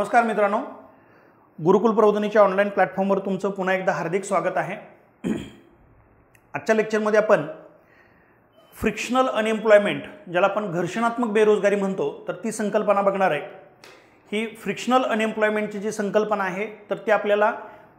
नमस्कार मित्रांनो, गुरुकुल प्रबोधिनीच्या ऑनलाईन प्लॅटफॉर्मवर तुमचं पुन्हा एकदा हार्दिक स्वागत आहे। आजच्या लेक्चरमध्ये आपण फ्रिक्शनल अनएम्प्लॉयमेंट, ज्याला आपण घर्षणात्मक बेरोजगारी म्हणतो, तर ती संकल्पना बघणार आहे। ही फ्रिक्शनल अनएम्प्लॉयमेंटची जी संकल्पना आहे तर ती आपल्याला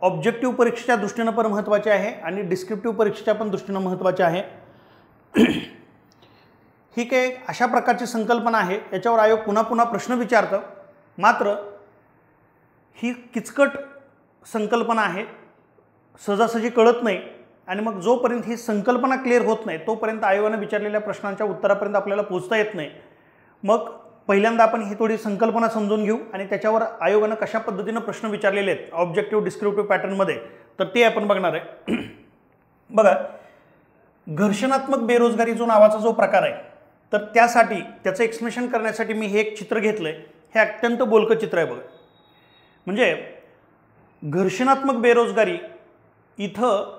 ऑब्जेक्टिव्ह परीक्षेच्या दृष्टीने पण महत्त्वाची आहे आणि डिस्क्रिप्टिव्ह परीक्षेच्या पण दृष्टीने महत्त्वाची आहे। ही काही अशा प्रकारची संकल्पना आहे, याच्यावर आयोग पुन्हा पुन्हा प्रश्न विचारतं। मात्र ही किचकट संकल्पना आहे, सहजासहजी कळत नाही आणि मग जोपर्यंत ही संकल्पना क्लिअर होत नाही तोपर्यंत आयोगाने विचारलेल्या प्रश्नांच्या उत्तरापर्यंत आपल्याला पोहोचता येत नाही। मग पहिल्यांदा आपण ही थोडी संकल्पना समजून घेऊ आणि त्याच्यावर आयोगाने कशा पद्धतीने प्रश्न विचारलेले आहेत ऑब्जेक्टिव्ह डिस्क्रिप्टिव्ह पॅटर्नमध्ये, तर ते आपण बघणार आहे। बघा, घर्षणात्मक बेरोजगारी जो नावाचा जो प्रकार आहे तर त्यासाठी त्याचं एक्सप्लेनेशन करण्यासाठी मी हे एक चित्र घेतलंय। हे अत्यंत बोलकं चित्र आहे बघा। म्हणजे घर्षणात्मक बेरोजगारी इथं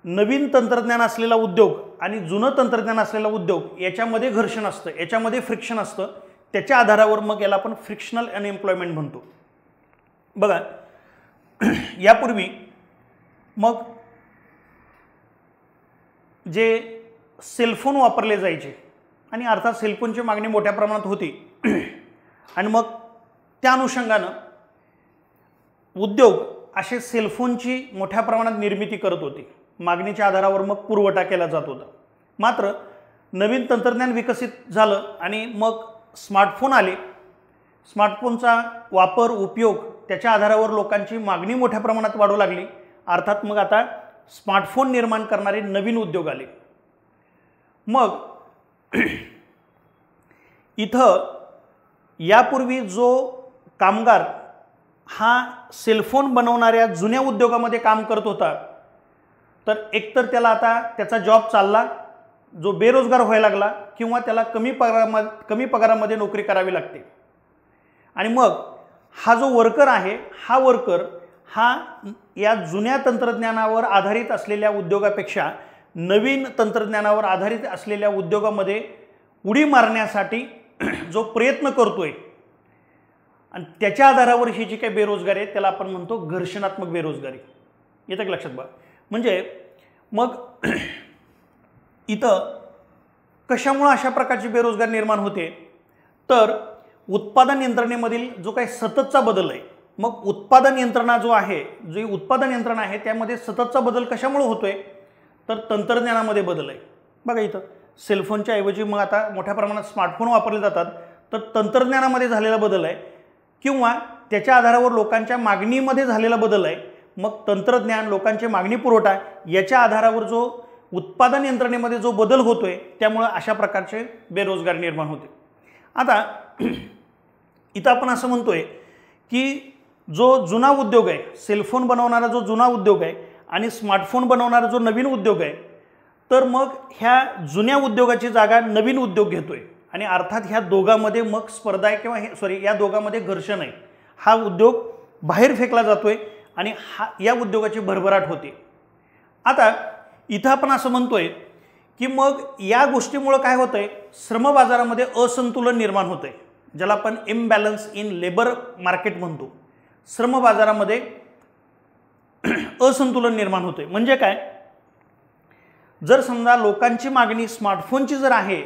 नवीन तंत्रज्ञान असलेला उद्योग आणि जुनं तंत्रज्ञान असलेला उद्योग याच्यामध्ये घर्षण असतं, याच्यामध्ये फ्रिक्शन असतं। त्याच्या आधारावर मग याला आपण फ्रिक्शनल अनएम्प्लॉयमेंट म्हणतो। बघा, यापूर्वी मग जे सेलफोन वापरले जायचे आणि अर्थात सेलफोनची मागणी मोठ्या प्रमाणात होती आणि मग त्या अनुषंगानं उद्योग असे सेलफोनची मोठ्या प्रमाणात निर्मिती करत होते। मागणीच्या आधारावर मग पुरवठा केला जात होता। मात्र नवीन तंत्रज्ञान विकसित झालं आणि मग स्मार्टफोन आले। स्मार्टफोनचा वापर उपयोग त्याच्या आधारावर लोकांची मागणी मोठ्या प्रमाणात वाढू लागली। अर्थात मग आता स्मार्टफोन निर्माण करणारे नवीन उद्योग आले। मग इथं यापूर्वी जो कामगार हा सेलफोन बनवणाऱ्या जुन्या उद्योगामध्ये काम करत होता, तर एकतर त्याला आता त्याचा जॉब चालला, जो बेरोजगार व्हायला लागला, किंवा त्याला कमी पगारामध्ये नोकरी करावी लागते। आणि मग हा जो वर्कर आहे, हा वर्कर हा या जुन्या तंत्रज्ञानावर आधारित असलेल्या उद्योगापेक्षा नवीन तंत्रज्ञानावर आधारित असलेल्या उद्योगामध्ये उडी मारण्यासाठी जो प्रयत्न करतोय आणि त्याच्या आधारावर ही जी काही बेरोजगारी आहे त्याला आपण म्हणतो घर्षणात्मक बेरोजगारी। येतं लक्षात बघा। म्हणजे मग इथं कशामुळे अशा प्रकारची बेरोजगारी निर्माण होते, तर उत्पादन यंत्रणेमधील जो काही सततचा बदल आहे। मग उत्पादन यंत्रणा जो आहे, जी उत्पादन यंत्रणा आहे त्यामध्ये सततचा बदल कशामुळे होतोय, तर तंत्रज्ञानामध्ये बदल आहे। बघा, इथं सेलफोनच्या ऐवजी मग आता मोठ्या प्रमाणात स्मार्टफोन वापरले जातात, तर तंत्रज्ञानामध्ये झालेला बदल आहे किंवा त्याच्या आधारावर लोकांच्या मागणीमध्ये झालेला बदल आहे। मग तंत्रज्ञान, लोकांची मागणी, पुरवठा याच्या आधारावर जो उत्पादन यंत्रणेमध्ये जो बदल होतोय त्यामुळे अशा प्रकारचे बेरोजगार निर्माण होते। आता इथं आपण असं म्हणतोय की जो जुना उद्योग आहे, सेलफोन बनवणारा जो जुना उद्योग आहे आणि स्मार्टफोन बनवणारा जो नवीन उद्योग आहे, तर मग ह्या जुन्या उद्योगाची जागा नवीन उद्योग घेतोय आणि अर्थात ह्या दोघांमध्ये मग स्पर्धा आहे किंवा या दोघांमध्ये घर्षण आहे। हा उद्योग बाहेर फेकला जातोय आणि या उद्योगाची भरभराट होते। आता इथं आपण असं म्हणतोय की मग या गोष्टीमुळे काय होतंय, श्रम बाजारामध्ये असंतुलन निर्माण होतंय, ज्याला आपण इम्बॅलन्स इन लेबर मार्केट म्हणतो। श्रम बाजारामध्ये असंतुलन निर्माण होते। म्हणजे काय, जर समजा लोकांची मागणी स्मार्टफोनची जर आहे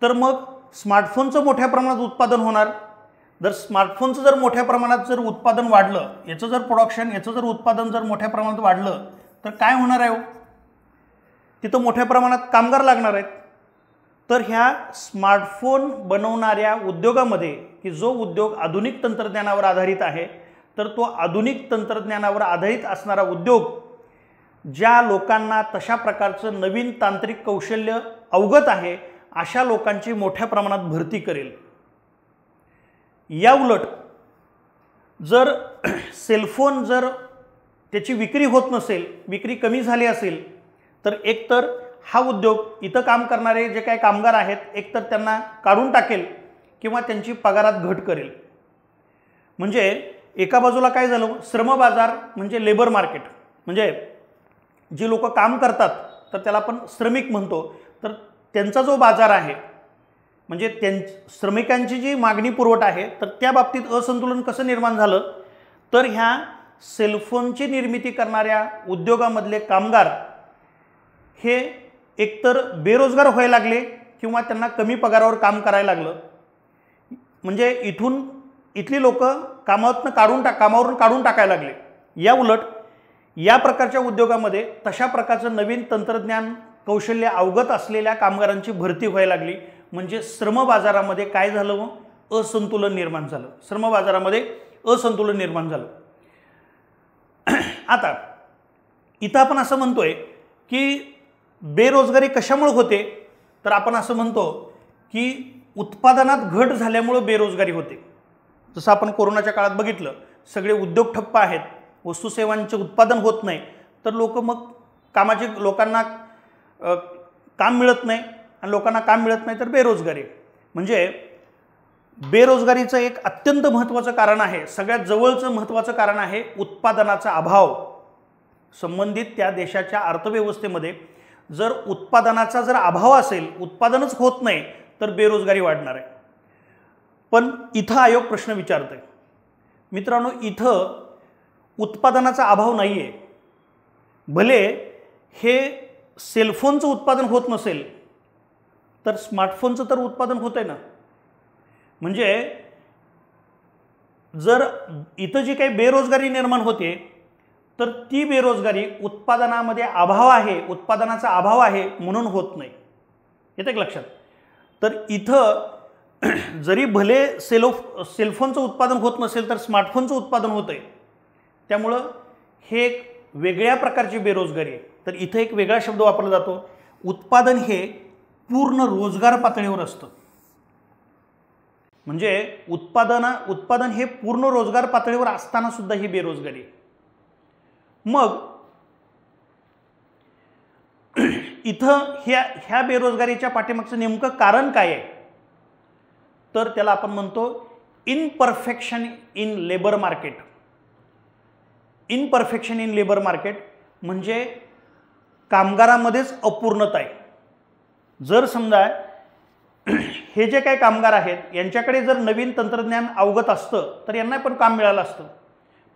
तर मग स्मार्टफोनचं मोठ्या प्रमाणात उत्पादन होणार। जर स्मार्टफोनचं जर मोठ्या प्रमाणात जर उत्पादन वाढलं, याचं जर प्रोडक्शन, याचं जर उत्पादन जर मोठ्या प्रमाणात वाढलं, तर काय होणार आहे, तिथं मोठ्या प्रमाणात कामगार लागणार आहेत। तर ह्या स्मार्टफोन बनवणाऱ्या उद्योगामध्ये, की जो उद्योग आधुनिक तंत्रज्ञानावर आधारित आहे, तर तो आधुनिक तंत्रज्ञानावर आधारित असणारा उद्योग ज्या लोकांना तशा प्रकारचं नवीन तांत्रिक कौशल्य अवगत आहे अशा लोकांची मोठ्या प्रमाणात भरती करेल। या उलट जर सेलफोन जर त्याची विक्री होत नसेल, विक्री कमी झाली असेल, तर एकतर हा उद्योग इथं काम करणारे जे काही कामगार आहेत एकतर त्यांना काढून टाकेल किंवा त्यांची पगारात घट करेल। म्हणजे एका बाजूला काय झालं, श्रम बाजार म्हणजे लेबर मार्केट, म्हणजे जे लोक काम करतात तर त्याला आपण श्रमिक म्हणतो, तर त्यांचा जो बाजार आहे म्हणजे श्रमिकांची जी मागणी पुरवठा आहे तर त्या बाबतीत असंतुलन कसं निर्माण झालं, तर ह्या सेलफोनची निर्मिती करणाऱ्या उद्योगामधले कामगार हे एकतर बेरोजगार व्हायला लागले किंवा त्यांना कमी पगारावर काम करायला लागलं. म्हणजे इथली लोक कामावरून काढून टाकायला लागले. या उलट या प्रकारच्या उद्योगामध्ये तशा प्रकारचं नवीन तंत्रज्ञान कौशल्य अवगत असलेल्या कामगारांची भरती व्हायला लागली. म्हणजे श्रम बाजारामध्ये काय झालं, असंतुलन निर्माण झालं. श्रम बाजारामध्ये असंतुलन निर्माण झालं. आता इथं आपण असं म्हणतोय की बेरोजगारी कशामुळे होते, तर आपण असं म्हणतो की उत्पादनात घट झाल्यामुळे बेरोजगारी होते. जसं आपण कोरोनाच्या काळात बघितलं, सगळे उद्योग ठप्प आहेत, वस्तू सेवांचे उत्पादन होत नाही, तर लोकांना काम मिळत नाही आणि लोकांना काम मिळत नाही तर बेरोजगारी. म्हणजे बेरोजगारीचं एक अत्यंत महत्त्वाचं कारण आहे, सगळ्यात जवळचं महत्त्वाचं कारण आहे उत्पादनाचा अभाव. संबंधित त्या देशाच्या अर्थव्यवस्थेमध्ये जर उत्पादनाचा अभाव असेल, उत्पादनच होत नाही, तर बेरोजगारी वाढणार आहे. पण इथं आयोग प्रश्न विचारतोय. मित्रांनो, इथं उत्पादनाचा अभाव नाही आहे. भले हे सेलफोनचं उत्पादन होत नसेल तर स्मार्टफोनचं तर उत्पादन होतंय ना. म्हणजे जर इथं जी काही बेरोजगारी निर्माण होते तर ती बेरोजगारी उत्पादनामध्ये उत्पादनाचा अभाव आहे म्हणून होत नाही. येतं का लक्षात? तर इथं जरी भले सेलफोनचं उत्पादन होत नसेल तर स्मार्टफोनचं उत्पादन होतंय. त्यामुळं हे एक वेगळ्या प्रकारची बेरोजगारी आहे. तर इथं एक वेगळा शब्द वापरला जातो, उत्पादन हे पूर्ण रोजगार पातळीवर असतं. म्हणजे उत्पादन हे पूर्ण रोजगार पातळीवर असताना सुद्धा ही बेरोजगारी. मग इथं ह्या बेरोजगारीच्या पाठीमागचं नेमकं कारण काय आहे, तर त्याला आपण म्हणतो imperfection in labour market. Imperfection in labour market म्हणजे कामगारामध्येच अपूर्णता आहे. जर समजा हे जे काही कामगार आहेत यांच्याकडे जर नवीन तंत्रज्ञान अवगत असतं तर यांना पण काम मिळालं असतं,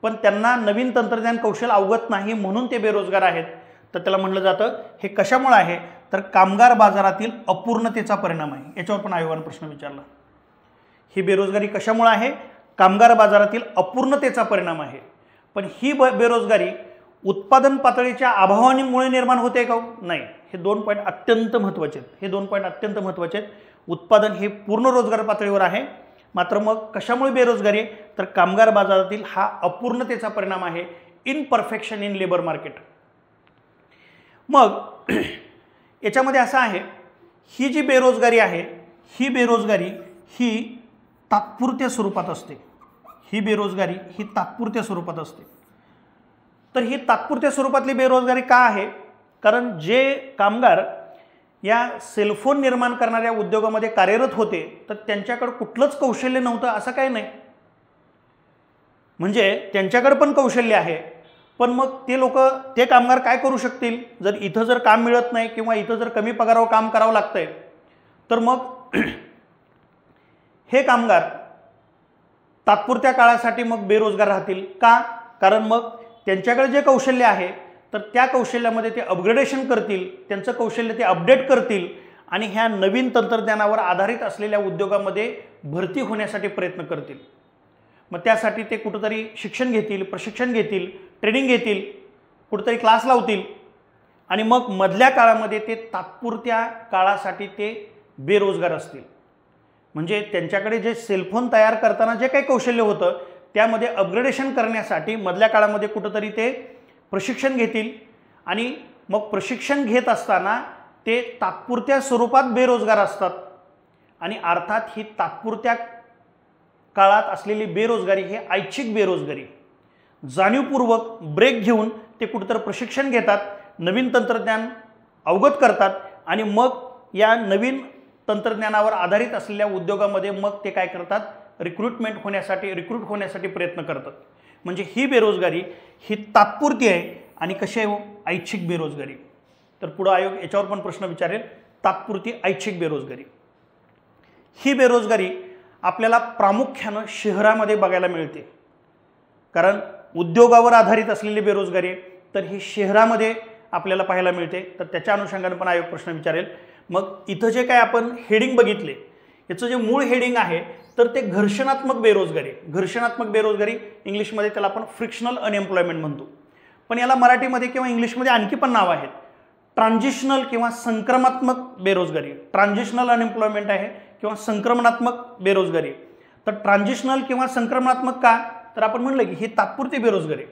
पण त्यांना नवीन तंत्रज्ञान कौशल्य अवगत नाही म्हणून ते बेरोजगार आहेत. तर त्याला म्हटलं जातं हे कशामुळे आहे, तर कामगार बाजारातील अपूर्णतेचा परिणाम आहे. याच्यावर पण आयोगाने प्रश्न विचारला. ही बेरोजगारी कशामुळे आहे, कामगार बाजारातील अपूर्णतेचा परिणाम आहे. पण ही बेरोजगारी उत्पादन पातळीच्या अभावामुळे निर्माण होते का, नाही. हे 2 पॉईंट अत्यंत महत्त्वाचे आहेत. उत्पादन हे पूर्ण रोजगार पातळीवर आहे, मात्र मग कशामुळे बेरोजगारी आहे, तर कामगार बाजारातील हा अपूर्णतेचा परिणाम आहे, इनपरफेक्शन इन लेबर मार्केट. मग याच्यामध्ये असं आहे, ही जी बेरोजगारी आहे ही बेरोजगारी ही तात्पुरत्या स्वरूपात असते. तर ही तात्पुरत्या स्वरूपातली बेरोजगारी का आहे, कारण जे कामगार या सेलफोन निर्माण करणाऱ्या उद्योगामध्ये कार्यरत होते तर त्यांच्याकडे कुठलंच कौशल्य नव्हतं असं काही नाही. म्हणजे त्यांच्याकडे पण कौशल्य आहे, पण मग ते कामगार काय करू शकतील, जर इथं जर काम मिळत नाही किंवा इथं जर कमी पगारावर काम करावं लागतंय तर मग हे कामगार तात्पुरत्या काळासाठी मग बेरोजगार राहतील. का, कारण मग त्यांच्याकडे जे कौशल्य आहे तर त्या कौशल्यामध्ये ते अपग्रेडेशन करतील, त्यांचं कौशल्य ते अपडेट करतील आणि ह्या नवीन तंत्रज्ञानावर आधारित असलेल्या उद्योगामध्ये भरती होण्यासाठी प्रयत्न करतील. मग त्यासाठी ते कुठंतरी शिक्षण घेतील, प्रशिक्षण घेतील, ट्रेनिंग घेतील, कुठंतरी क्लास लावतील आणि मग मधल्या काळामध्ये ते तात्पुरत्या काळासाठी ते बेरोजगार असतील. म्हणजे त्यांच्याकडे जे सेलफोन तयार करताना जे काही कौशल्य होतं त्यामध्ये अपग्रेडेशन करण्यासाठी मधल्या काळामध्ये कुठंतरी ते प्रशिक्षण घेतील आणि मग प्रशिक्षण घेत असताना ते तात्पुरत्या स्वरूपात बेरोजगार असतात. आणि अर्थात ही तात्पुरत्या काळात असलेली बेरोजगारी ही ऐच्छिक बेरोजगारी. जाणीवपूर्वक ब्रेक घेऊन ते कुठंतरी प्रशिक्षण घेतात, नवीन तंत्रज्ञान अवगत करतात आणि मग या नवीन तंत्रज्ञानावर आधारित असलेल्या उद्योगामध्ये मग ते काय करतात, रिक्रूट होण्यासाठी प्रयत्न करतात. म्हणजे ही बेरोजगारी ही तात्पुरती आहे आणि कशी आहे, ऐच्छिक बेरोजगारी. तर पुढे आयोग याच्यावर पण प्रश्न विचारेल, तात्पुरती ऐच्छिक बेरोजगारी. ही बेरोजगारी आपल्याला प्रामुख्यानं शहरामध्ये बघायला मिळते, कारण उद्योगावर आधारित असलेली बेरोजगारी आहे, तर ही शहरामध्ये आपल्याला पाहायला मिळते. तर त्याच्या अनुषंगाने पण आयोग प्रश्न विचारेल. मग इथं जे काय आपण हेडिंग बघितले, याचं जे मूळ हेडिंग आहे तर ते घर्षणात्मक बेरोजगारी. घर्षणात्मक बेरोजगारी इंग्लिशमध्ये त्याला आपण फ्रिक्शनल अनएम्प्लॉयमेंट म्हणतो, पण याला मराठीमध्ये किंवा इंग्लिशमध्ये आणखी पण नाव आहेत. ट्रान्झिशनल किंवा संक्रमणात्मक बेरोजगारी, ट्रान्झिशनल अनएम्प्लॉयमेंट आहे किंवा संक्रमणात्मक बेरोजगारी. तर ट्रान्झिशनल किंवा संक्रमणात्मक का, तर आपण म्हणलं की ही तात्पुरती बेरोजगारी,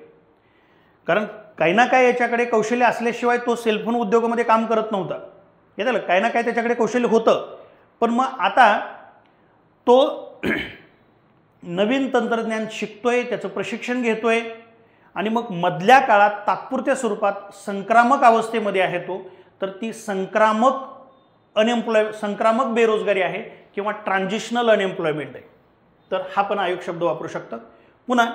कारण काही ना काही याच्याकडे कौशल्य असल्याशिवाय तो सेलफोन उद्योगामध्ये काम करत नव्हता. हे झालं, काही ना काही त्याच्याकडे कौशल्य होतं, पण मग आता तो नवीन तंत्रज्ञान शिकतोय, त्याचं प्रशिक्षण घेतोय आणि मग मधल्या काळात तात्पुरत्या स्वरूपात संक्रामक अवस्थेमध्ये आहे तो, तर ती संक्रामक बेरोजगारी आहे किंवा ट्रान्झिशनल अनएम्प्लॉयमेंट आहे. तर हा पण आयोग शब्द वापरू शकतात. पुन्हा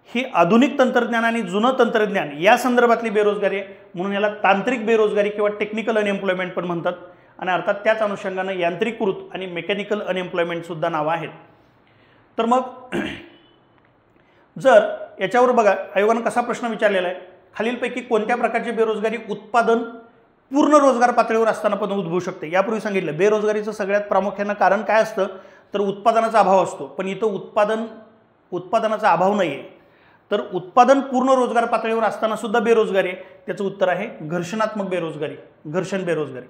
ही आधुनिक तंत्रज्ञान आणि जुनं तंत्रज्ञान या संदर्भातली बेरोजगारी आहे, म्हणून याला तांत्रिक बेरोजगारी किंवा टेक्निकल अनएम्प्लॉयमेंट पण म्हणतात. आणि अर्थात त्याच अनुषंगानं यांत्रिकृत आणि मेकॅनिकल अनएम्प्लॉयमेंट सुद्धा नावं आहेत. तर मग जर याच्यावर बघा, आयोगानं कसा प्रश्न विचारलेला आहे, खालीलपैकी कोणत्या प्रकारची बेरोजगारी उत्पादन पूर्ण रोजगार पातळीवर असताना पण उद्भवू शकते. यापूर्वी सांगितलं बेरोजगारीचं सगळ्यात प्रामुख्यानं कारण काय असतं, तर उत्पादनाचा अभाव असतो, पण इथं उत्पादनाचा अभाव नाही आहे. तर उत्पादन पूर्ण रोजगार पातळीवर असताना सुद्धा बेरोजगारी आहे, त्याचं उत्तर आहे घर्षणात्मक बेरोजगारी, घर्षण बेरोजगारी.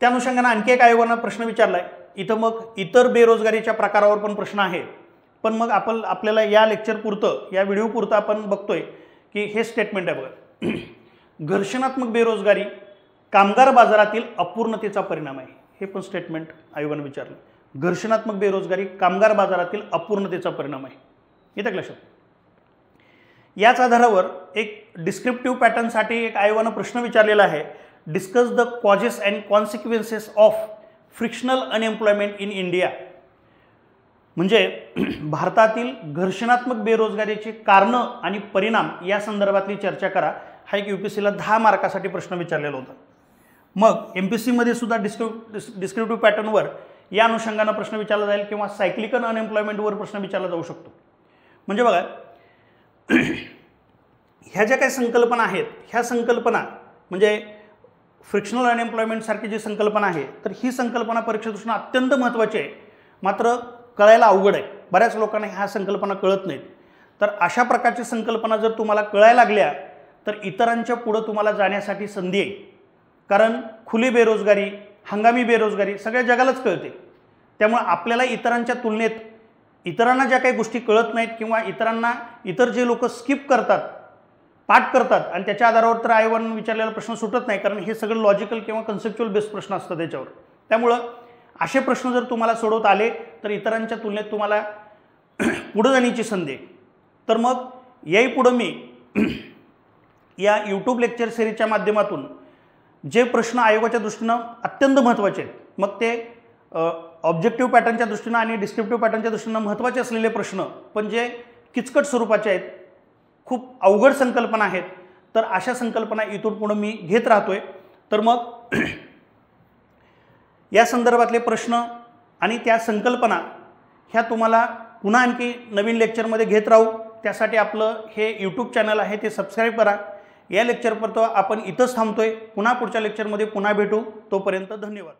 त्या अनुषंगाने आणखी एक आयोगानं प्रश्न विचारला आहे. इथं मग इतर बेरोजगारीच्या प्रकारावर पण प्रश्न आहे, पण मग आपल्याला या लेक्चर पुरतं, या व्हिडिओ पुरतं आपण बघतोय की हे स्टेटमेंट आहे बघा, घर्षणात्मक बेरोजगारी कामगार बाजारातील अपूर्णतेचा परिणाम आहे. हे पण स्टेटमेंट आयोगानं विचारलं. घर्षणात्मक बेरोजगारी कामगार बाजारातील अपूर्णतेचा परिणाम आहे. येतं का लक्षात? याच आधारावर एक डिस्क्रिप्टिव्ह पॅटर्नसाठी एक आयोगानं प्रश्न विचारलेला आहे. Discuss the causes and consequences of frictional unemployment in India. म्हणजे भारतातील घर्षणात्मक बेरोजगारीची कारणं आणि परिणाम या संदर्भातली चर्चा करा. हा एक UPSCला 10 मार्कासाठी प्रश्न विचारलेला होता. मग MPSCमध्ये सुद्धा डिस्क्रिप्टिव्ह पॅटर्नवर या अनुषंगानं प्रश्न विचारला जाईल किंवा सायक्लिकल अनएम्प्लॉयमेंटवर प्रश्न विचारला जाऊ शकतो. म्हणजे बघा, ह्या ज्या काही संकल्पना आहेत, ह्या संकल्पना म्हणजे फ्रिक्शनल अनएम्प्लॉयमेंटसारखी जी संकल्पना आहे, तर ही संकल्पना परीक्षेदृष्टीनं अत्यंत महत्त्वाची आहे, मात्र कळायला अवघड आहे. बऱ्याच लोकांना ह्या संकल्पना कळत नाहीत. तर अशा प्रकारची संकल्पना जर तुम्हाला कळायला लागल्या तर इतरांच्या पुढं तुम्हाला जाण्यासाठी संधी आहे. कारण खुली बेरोजगारी, हंगामी बेरोजगारी सगळ्या जगालाच कळते. त्यामुळे आपल्याला इतरांच्या तुलनेत इतरांना ज्या काही गोष्टी कळत नाहीत किंवा इतर जे लोक स्किप करतात, पाठ करतात आणि त्याच्या आधारावर तर आयोगानं विचारलेला प्रश्न सुटत नाही, कारण हे सगळं लॉजिकल किंवा कन्सेप्च्युअल बेस्ड प्रश्न असतात त्याच्यावर. त्यामुळं असे प्रश्न जर तुम्हाला सोडवता आले तर इतरांच्या तुलनेत तुम्हाला पुढं जाण्याची संधी आहे. तर मग याही पुढं मी या यूट्यूब लेक्चर सिरीजच्या माध्यमातून जे प्रश्न आयोगाच्या दृष्टीनं अत्यंत महत्त्वाचे आहेत, मग ते ऑब्जेक्टिव्ह पॅटर्नच्या दृष्टीनं आणि डिस्क्रिप्टिव्ह पॅटर्नच्या दृष्टीनं महत्त्वाचे असलेले प्रश्न, पण जे किचकट स्वरूपाचे आहेत, खूप अवघड संकल्पना आहेत, तर अशा संकल्पना इथून पुढे मी घेत राहतोय. तर मग या संदर्भातले प्रश्न आणि त्या संकल्पना ह्या तुम्हाला पुन्हा आणखी नवीन लेक्चरमध्ये घेत राहू. त्यासाठी आपलं हे यूट्यूब चॅनल आहे ते सबस्क्राईब करा. या लेक्चरपर्यंत आपण इथंच थांबतोय. पुन्हा पुढच्या लेक्चरमध्ये पुन्हा भेटू. तोपर्यंत धन्यवाद.